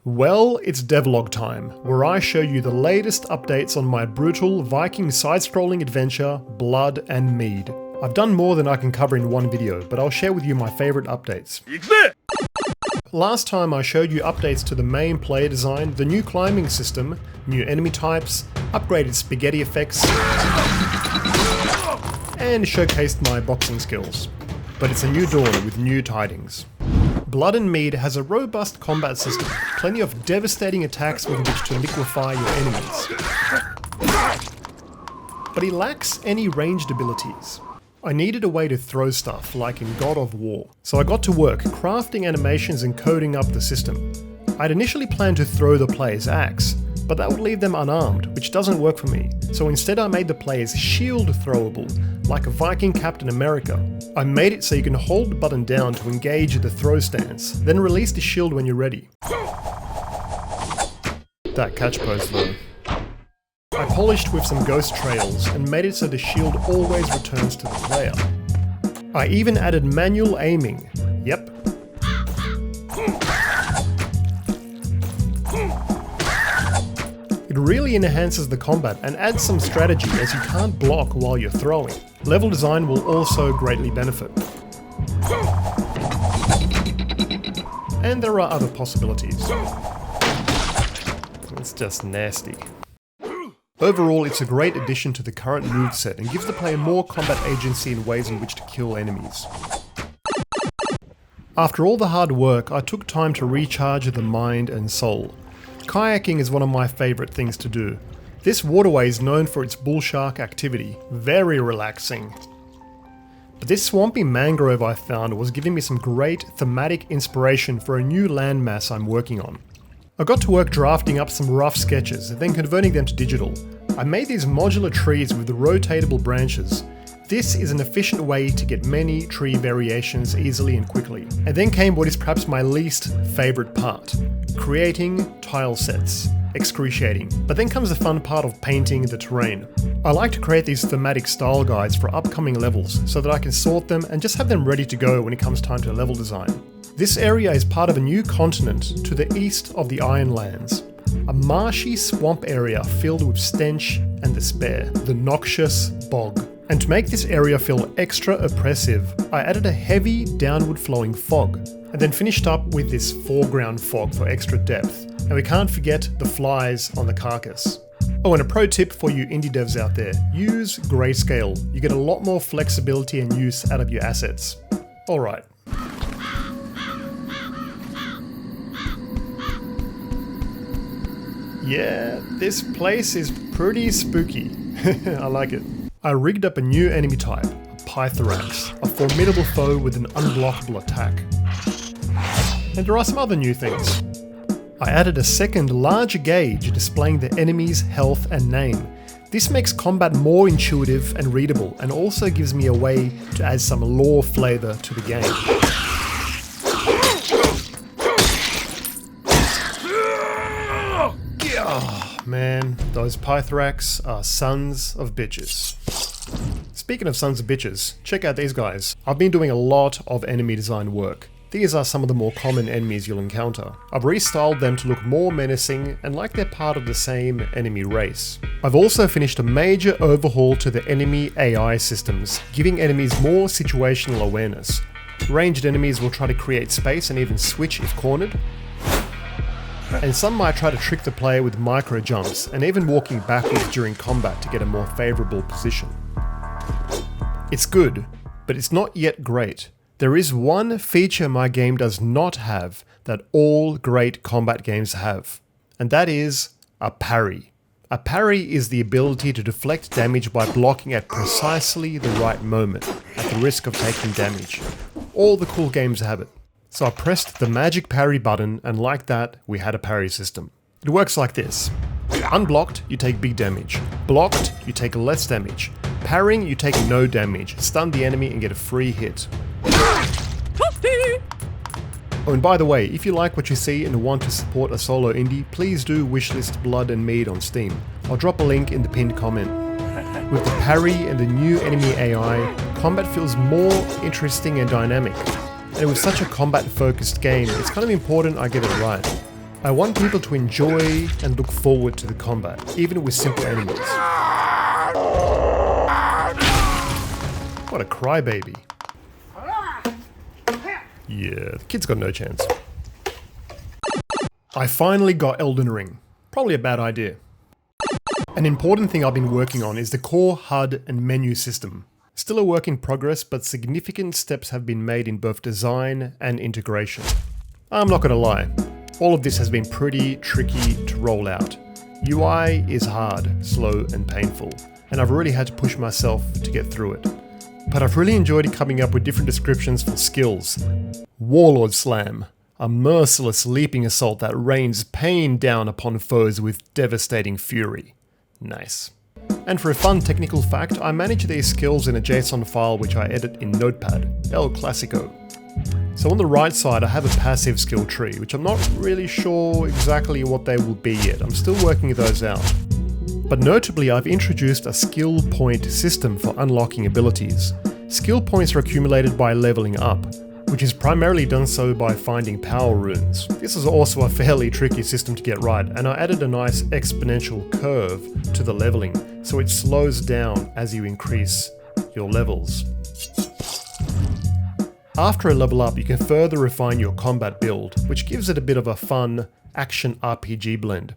Well, it's Devlog time, where I show you the latest updates on my brutal Viking side-scrolling adventure, Blood and Mead. I've done more than I can cover in one video, but I'll share with you my favourite updates. Last time I showed you updates to the main player design, the new climbing system, new enemy types, upgraded spaghetti effects, and showcased my boxing skills. But it's a new dawn with new tidings. Blood and Mead has a robust combat system, plenty of devastating attacks with which to liquefy your enemies. But he lacks any ranged abilities. I needed a way to throw stuff, like in God of War. So I got to work crafting animations and coding up the system. I'd initially planned to throw the player's axe, but that would leave them unarmed, which doesn't work for me. So instead I made the player's shield throwable, like a Viking Captain America. I made it so you can hold the button down to engage the throw stance, then release the shield when you're ready. That catch pose though. I polished with some ghost trails and made it so the shield always returns to the player. I even added manual aiming. Yep. It really enhances the combat and adds some strategy as you can't block while you're throwing. Level design will also greatly benefit. And there are other possibilities. It's just nasty. Overall, it's a great addition to the current moveset and gives the player more combat agency in ways in which to kill enemies. After all the hard work, I took time to recharge the mind and soul. Kayaking is one of my favourite things to do. This waterway is known for its bull shark activity, very relaxing. But this swampy mangrove I found was giving me some great thematic inspiration for a new landmass I'm working on. I got to work drafting up some rough sketches and then converting them to digital. I made these modular trees with the rotatable branches. This is an efficient way to get many tree variations easily and quickly. And then came what is perhaps my least favourite part. Creating tile sets. Excruciating. But then comes the fun part of painting the terrain. I like to create these thematic style guides for upcoming levels so that I can sort them and just have them ready to go when it comes time to level design. This area is part of a new continent to the east of the Ironlands. A marshy swamp area filled with stench and despair. The noxious bog. And to make this area feel extra oppressive, I added a heavy downward flowing fog, and then finished up with this foreground fog for extra depth. And we can't forget the flies on the carcass. Oh, and a pro tip for you indie devs out there, use grayscale. You get a lot more flexibility and use out of your assets. Alright. Yeah, this place is pretty spooky. I like it. I rigged up a new enemy type, a Pythorax, a formidable foe with an unblockable attack. And there are some other new things. I added a second larger gauge displaying the enemy's health and name. This makes combat more intuitive and readable, and also gives me a way to add some lore flavour to the game. Oh man, those Pythorax are sons of bitches. Speaking of sons of bitches, check out these guys. I've been doing a lot of enemy design work. These are some of the more common enemies you'll encounter. I've restyled them to look more menacing and like they're part of the same enemy race. I've also finished a major overhaul to the enemy AI systems, giving enemies more situational awareness. Ranged enemies will try to create space and even switch if cornered. And some might try to trick the player with micro jumps and even walking backwards during combat to get a more favourable position. It's good, but it's not yet great. There is one feature my game does not have that all great combat games have, and that is a parry. A parry is the ability to deflect damage by blocking at precisely the right moment, at the risk of taking damage. All the cool games have it. So I pressed the magic parry button, and like that, we had a parry system. It works like this. Unblocked, you take big damage. Blocked, you take less damage. Parrying, you take no damage. Stun the enemy and get a free hit. Oh, and by the way, if you like what you see and want to support a solo indie, please do wishlist Blood and Mead on Steam. I'll drop a link in the pinned comment. With the parry and the new enemy AI, combat feels more interesting and dynamic. And with such a combat-focused game, it's kind of important I get it right. I want people to enjoy and look forward to the combat, even with simple enemies. What a crybaby. Yeah, the kid's got no chance. I finally got Elden Ring. Probably a bad idea. An important thing I've been working on is the core HUD and menu system. Still a work in progress, but significant steps have been made in both design and integration. I'm not gonna lie, all of this has been pretty tricky to roll out. UI is hard, slow and painful, and I've really had to push myself to get through it. But I've really enjoyed coming up with different descriptions for skills. Warlord Slam, a merciless leaping assault that rains pain down upon foes with devastating fury. Nice. And for a fun technical fact, I manage these skills in a JSON file which I edit in Notepad, El Clasico. So on the right side I have a passive skill tree, which I'm not really sure exactly what they will be yet. I'm still working those out. But notably, I've introduced a skill point system for unlocking abilities. Skill points are accumulated by leveling up, which is primarily done so by finding power runes. This is also a fairly tricky system to get right, and I added a nice exponential curve to the leveling, so it slows down as you increase your levels. After a level up, you can further refine your combat build, which gives it a bit of a fun action RPG blend.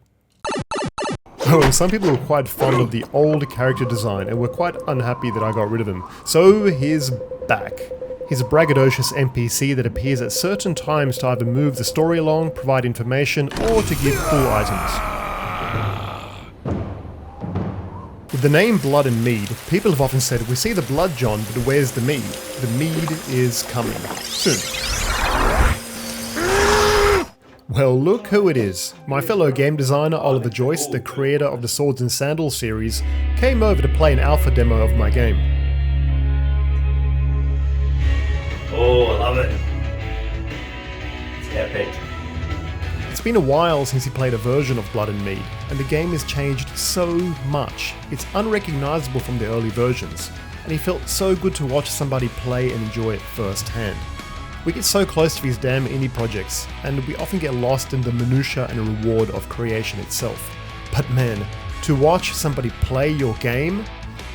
Oh, and some people were quite fond of the old character design and were quite unhappy that I got rid of him. So he's back. He's a braggadocious NPC that appears at certain times to either move the story along, provide information, or to give cool items. With the name Blood and Mead, people have often said, we see the blood, John, but where's the mead? The mead is coming. Soon. Well, look who it is. My fellow game designer Oliver Joyce, the creator of the Swords and Sandals series, came over to play an alpha demo of my game. Oh, I love it. It's epic. It's been a while since he played a version of Blood and Mead, and the game has changed so much. It's unrecognizable from the early versions, and he felt so good to watch somebody play and enjoy it firsthand. We get so close to these damn indie projects, and we often get lost in the minutiae and reward of creation itself. But man, to watch somebody play your game,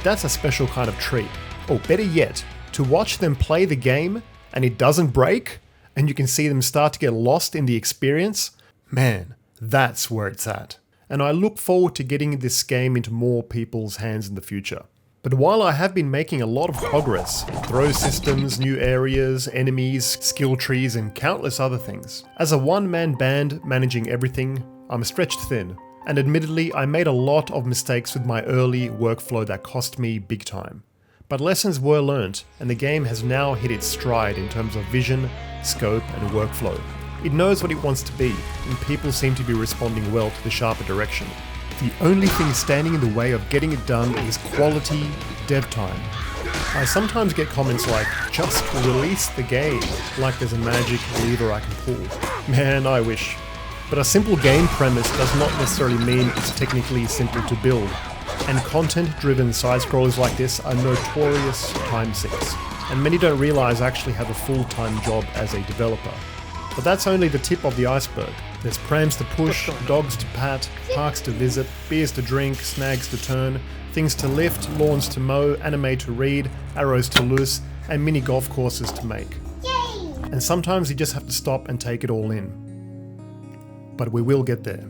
that's a special kind of treat. Or better yet, to watch them play the game and it doesn't break, and you can see them start to get lost in the experience, man, that's where it's at. And I look forward to getting this game into more people's hands in the future. But while I have been making a lot of progress, throw systems, new areas, enemies, skill trees, and countless other things, as a one-man band managing everything, I'm stretched thin. And admittedly, I made a lot of mistakes with my early workflow that cost me big time. But lessons were learnt, and the game has now hit its stride in terms of vision, scope, and workflow. It knows what it wants to be, and people seem to be responding well to the sharper direction. The only thing standing in the way of getting it done is quality dev time. I sometimes get comments like, just release the game, like there's a magic lever I can pull. Man, I wish. But a simple game premise does not necessarily mean it's technically simple to build. And content-driven side-scrollers like this are notorious time sinks, and many don't realize I actually have a full-time job as a developer. But that's only the tip of the iceberg. There's prams to push, dogs to pat, parks to visit, beers to drink, snags to turn, things to lift, lawns to mow, anime to read, arrows to loose, and mini golf courses to make. And sometimes you just have to stop and take it all in. But we will get there.